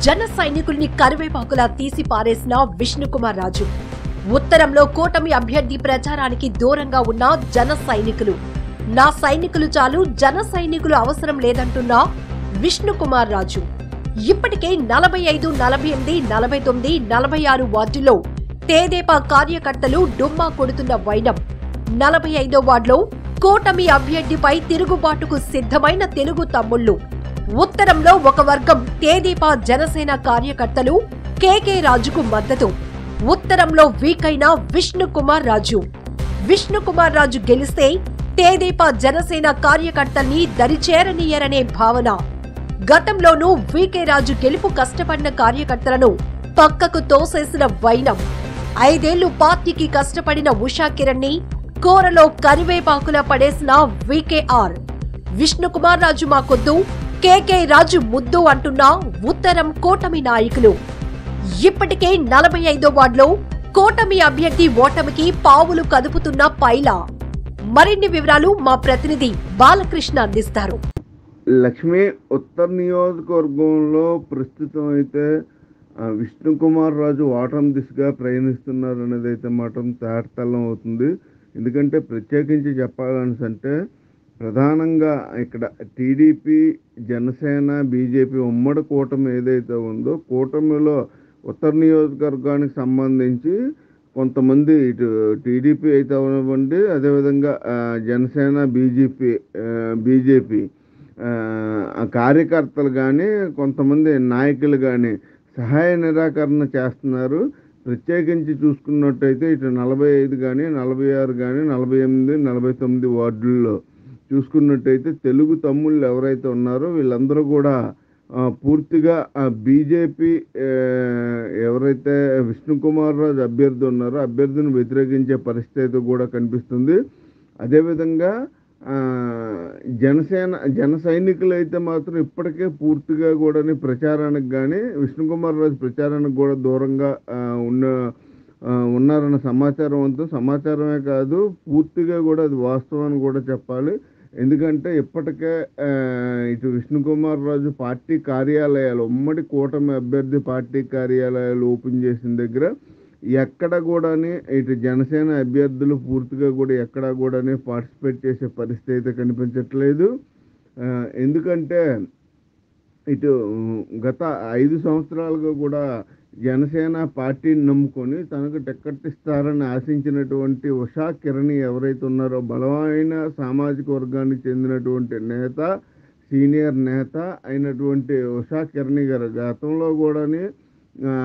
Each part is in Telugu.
జన సైనికుల్ని కరివేపాకులా తీసి పారేసిన విష్ణుకుమార్ రాజు. ఉత్తరంలో కూటమి అభ్యర్థి ప్రచారానికి దూరంగా ఉన్న జన సైనికులు. నా సైనికులు చాలు, జన సైనికులు అవసరం లేదంటున్న విష్ణుకుమార్ రాజు. ఇప్పటికే 45, 48, 49, 46 వార్డుల్లో తెదేపా కార్యకర్తలు డుమ్మా కొడుతున్న వైనం. 45వ వార్డులో కూటమి అభ్యర్థిపై తిరుగుబాటుకు సిద్ధమైన తెలుగు తమ్ముళ్లు. ఉత్తరంలో ఒక వర్గం తెదేపా జనసేన కార్యకర్తలు కేకే రాజుకు మద్దతు. ఉత్తరంలో వీక్ అయిన విష్ణుకుమార్ రాజు. విష్ణుకుమార్ రాజు గెలిస్తే తెదేపా జనసేన కార్యకర్తల్ని దరిచేరనీయరనే భావన. గతంలోనూ వీకే రాజు గెలుపు కష్టపడిన కార్యకర్తలను పక్కకు తోసేసిన వైనం. 5 ఏళ్లు పార్టీకి కష్టపడిన ఉషా కిరణ్ ని కూరలో కరివేపాకులా పడేసిన వీకేఆర్. విష్ణుకుమార్ రాజు మాకొద్దు, కేకే రాజు ముద్దు అంటున్న ఉత్తరం కూటమి నాయకులు. ఇప్పటికే 45వ వార్డులో కూటమి అభ్యర్థి ఓటమికి పావులు కదుపుతున్న పైలా. మరిన్ని వివరాలు మా ప్రతినిధి బాలకృష్ణ అందిస్తారు. లక్ష్మీ ఉత్తర నియోజకవర్గంలో ప్రస్తుతం అయితే విష్ణుకుమార్ రాజు ఓటమి దిశగా ప్రయాణిస్తున్నారు అనేది అయితే మాత్రం తేటతెల్లం అవుతుంది. ఎందుకంటే ప్రత్యేకించి చెప్పాలంటే ప్రధానంగా ఇక్కడ టీడీపీ, జనసేన, బీజేపీ ఉమ్మడి కూటమి ఏదైతే ఉందో, కూటమిలో ఉత్తర నియోజకవర్గానికి సంబంధించి కొంతమంది ఇటు టీడీపీ అయితే అవనివ్వండి, అదేవిధంగా జనసేన, బీజేపీ కార్యకర్తలు కానీ కొంతమంది నాయకులు కానీ సహాయ నిరాకరణ చేస్తున్నారు. ప్రత్యేకించి చూసుకున్నట్టయితే ఇటు 45 కానీ, 46 కానీ, 48, 49 వార్డుల్లో చూసుకున్నట్టయితే తెలుగు తమ్ముళ్ళు ఎవరైతే ఉన్నారో వీళ్ళందరూ కూడా పూర్తిగా బీజేపీ ఎవరైతే విష్ణుకుమార్ రాజు అభ్యర్థి ఉన్నారో అభ్యర్థిని వ్యతిరేకించే పరిస్థితి కూడా కనిపిస్తుంది. అదేవిధంగా జన సైనికులు అయితే మాత్రం ఇప్పటికే పూర్తిగా కూడా ప్రచారానికి కానీ విష్ణుకుమార్ రాజు ప్రచారానికి కూడా దూరంగా ఉన్నారన్న సమాచారమే కాదు, పూర్తిగా కూడా అది వాస్తవాన్ని కూడా చెప్పాలి. ఎందుకంటే ఇప్పటికే ఇటు విష్ణుకుమార్ రాజు పార్టీ కార్యాలయాలు, ఉమ్మడి కూటమి అభ్యర్థి పార్టీ కార్యాలయాలు ఓపెన్ చేసిన దగ్గర ఎక్కడ కూడా ఇటు జనసేన అభ్యర్థులు పూర్తిగా కూడా ఎక్కడా కూడా పార్టిసిపేట్ చేసే పరిస్థితి అయితే కనిపించట్లేదు. ఎందుకంటే ఇటు గత 5 సంవత్సరాలుగా కూడా జనసేన పార్టీని నమ్ముకొని తనకు టికెట్ ఇస్తారని ఆశించినటువంటి ఉషా కిరణ్ ఎవరైతే ఉన్నారో బలమైన సామాజిక వర్గానికి చెందినటువంటి నేత, సీనియర్ నేత అయినటువంటి ఉషా కిరణ్ గారు గతంలో కూడా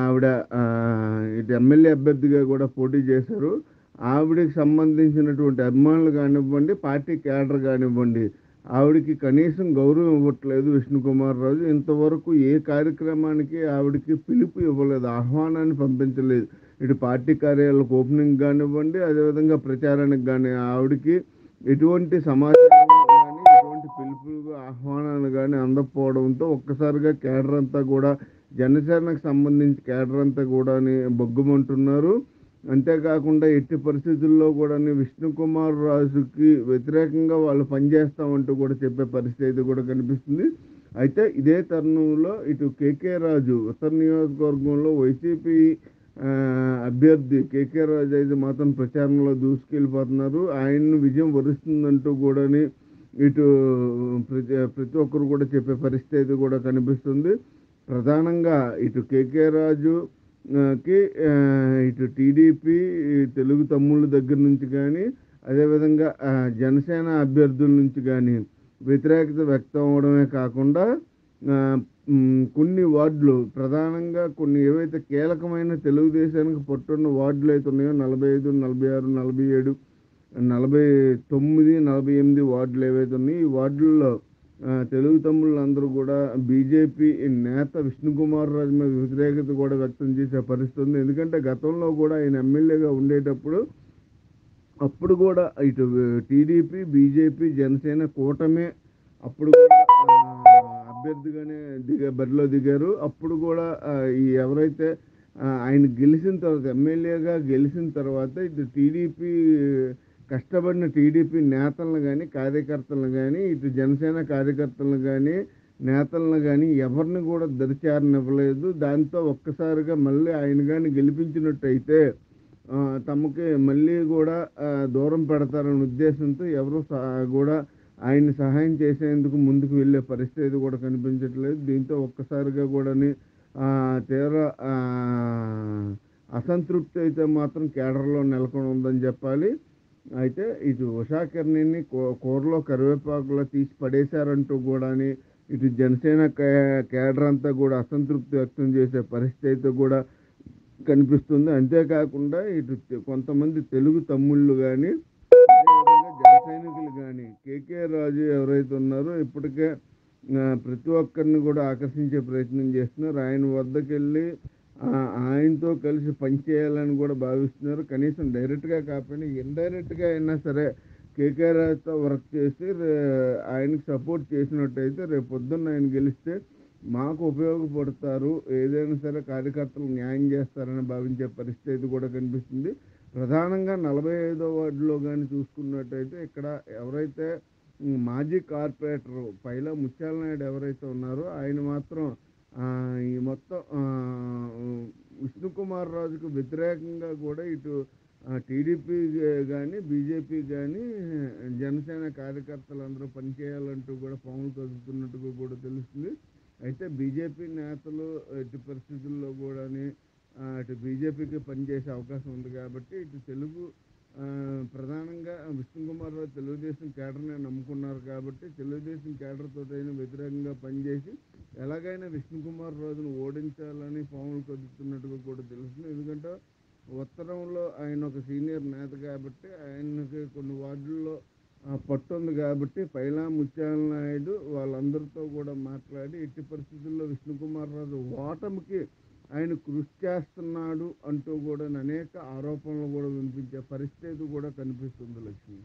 ఆవిడ ఇటు ఎమ్మెల్యే అభ్యర్థిగా కూడా పోటీ చేశారు. ఆవిడకి సంబంధించినటువంటి అభిమానులు కానివ్వండి, పార్టీ క్యాడర్ కానివ్వండి, ఆవిడకి కనీసం గౌరవం ఇవ్వట్లేదు విష్ణుకుమార్ రాజు. ఇంతవరకు ఏ కార్యక్రమానికి ఆవిడకి పిలుపు ఇవ్వలేదు, ఆహ్వానాన్ని పంపించలేదు. ఇటు పార్టీ కార్యాలయాలకు ఓపెనింగ్ కానివ్వండి, అదేవిధంగా ప్రచారానికి కానీ ఆవిడకి ఎటువంటి సమాచారం కానీ ఎటువంటి పిలుపులు ఆహ్వానాలు కానీ అందకపోవడంతో ఒక్కసారిగా క్యాడర్ అంతా కూడా జనసేనకు సంబంధించి క్యాడర్ అంతా కూడా బొగ్గుమంటున్నారు. అంతేకాకుండా ఎట్టి పరిస్థితుల్లో కూడా విష్ణుకుమార్ రాజుకి వ్యతిరేకంగా వాళ్ళు పనిచేస్తామంటూ కూడా చెప్పే పరిస్థితి కూడా కనిపిస్తుంది. అయితే ఇదే తరుణంలో ఇటు కేకే రాజు ఉత్తర నియోజకవర్గంలో వైసీపీ అభ్యర్థి కేకే రాజు అయితే మాత్రం ప్రచారంలో దూసుకెళ్ళిపోతున్నారు. ఆయన్ను విజయం వరిస్తుందంటూ కూడా ఇటు ప్రతి ఒక్కరు కూడా చెప్పే పరిస్థితి కూడా కనిపిస్తుంది. ప్రధానంగా ఇటు కేకే రాజుకి ఇటు టీడీపీ, తెలుగు తమ్ముళ్ళ దగ్గర నుంచి కానీ అదేవిధంగా జనసేన అభ్యర్థుల నుంచి కానీ వ్యతిరేకత వ్యక్తం అవడమే కాకుండా కొన్ని వార్డులు, ప్రధానంగా కొన్ని ఏవైతే కీలకమైన తెలుగుదేశానికి పట్టున్న వార్డులు అయితే ఉన్నాయో 45, 46, 47, 49, 48 వార్డులు ఏవైతే ఉన్నాయో ఈ వార్డుల్లో తెలుగు తమ్ముళ్ళందరూ కూడా బీజేపీ నేత విష్ణుకుమార్ రాజు మీద వ్యతిరేకత కూడా వ్యక్తం చేసే పరిస్థితి ఉంది. ఎందుకంటే గతంలో కూడా ఆయన ఎమ్మెల్యేగా ఉండేటప్పుడు అప్పుడు కూడా ఇటు టీడీపీ, బీజేపీ, జనసేన కూటమే అప్పుడు కూడా అభ్యర్థిగానే బరిలో దిగారు. అప్పుడు కూడా ఈ ఎవరైతే ఆయన గెలిచిన తర్వాత ఎమ్మెల్యేగా గెలిచిన తర్వాత ఇటు టీడీపీ కష్టపడిన టీడీపీ నేతలను కానీ కార్యకర్తలను కానీ ఇటు జనసేన కార్యకర్తలను కానీ నేతలను కానీ ఎవరిని కూడా దరిచేరనివ్వలేదు. దాంతో ఒక్కసారిగా మళ్ళీ ఆయన కానీ గెలిపించినట్టయితే తమకి మళ్ళీ కూడా దూరం పెడతారనే ఉద్దేశంతో ఎవరు కూడా ఆయన్ని సహాయం చేసేందుకు ముందుకు వెళ్ళే పరిస్థితి కూడా కనిపించట్లేదు. దీంతో ఒక్కసారిగా కూడాని తీవ్ర అసంతృప్తి అయితే మాత్రం కేడర్‌లో నెలకొని ఉందని చెప్పాలి. అయితే ఇటు ఉషా కిరణిని కూరలో కరివేపాకులా తీసి పడేశారంటూ కూడాని ఇటు జనసేన కేడర్ అంతా కూడా అసంతృప్తి వ్యక్తం చేసే పరిస్థితి అయితే కూడా కనిపిస్తుంది. అంతేకాకుండా ఇటు కొంతమంది తెలుగు తమ్ముళ్ళు గానీ, అదేవిధంగా జన సైనికులు గానీ, కేకే రాజు ఎవరైతే ఉన్నారో ఇప్పటికే ప్రతి ఒక్కరిని కూడా ఆకర్షించే ప్రయత్నం చేస్తున్నారు. ఆయన వద్దకెళ్ళి ఆయనతో కలిసి పనిచేయాలని కూడా భావిస్తున్నారు. కనీసం డైరెక్ట్‌గా కాకపోయినా ఇండైరెక్ట్‌గా అయినా సరే కేకే రాజుతో వర్క్ చేసి ఆయనకి సపోర్ట్ చేసినట్టయితే రేపొద్దున్న ఆయన గెలిస్తే మాకు ఉపయోగపడతారు. ఏదైనా సరే కార్యకర్తలకు న్యాయం చేస్తారని భావించే పరిస్థితి కూడా కనిపిస్తుంది. ప్రధానంగా 45వ వార్డులో గాని చూసుకున్నట్టయితే ఇక్కడ ఎవరైతే మాజీ కార్పొరేటరు పైలా ముత్యాల నాయుడు ఎవరైతే ఉన్నారో ఆయన మాత్రం ఈ మొత్తం విష్ణుకుమార్ రాజుకు వ్యతిరేకంగా కూడా ఇటు టీడీపీ గానీ, బీజేపీ గానీ, జనసేన కార్యకర్తలందరూ పనిచేయాలంటూ కూడా పాములు కదుపుతున్నట్టుగా కూడా తెలుస్తుంది. అయితే బీజేపీ నేతలు ఎట్టి పరిస్థితుల్లో కూడాని అటు బీజేపీకి పనిచేసే అవకాశం ఉంది కాబట్టి ఇటు ప్రధానంగా విష్ణుకుమార్ రావు తెలుగుదేశం కేడర్‌నే నమ్ముకున్నారు కాబట్టి తెలుగుదేశం కేడర్ తోటైనా వ్యతిరేకంగా పనిచేసి ఎలాగైనా విష్ణుకుమార్ రాజును ఓడించాలని పాములు కదుపుతున్నట్టుగా కూడా తెలుస్తుంది. ఎందుకంటే ఉత్తరంలో ఆయన ఒక సీనియర్ నేత కాబట్టి ఆయనకి కొన్ని వార్డుల్లో పట్టుంది కాబట్టి పైలా ముత్యాల నాయుడు వాళ్ళందరితో కూడా మాట్లాడి ఎట్టి పరిస్థితుల్లో విష్ణుకుమార్ రాజు ఓటమికి ఆయన కృషి చేస్తున్నాడు అంటూ కూడా అనేక ఆరోపణలు కూడా వినిపించే పరిస్థితి కూడా కనిపిస్తుంది లక్ష్మి.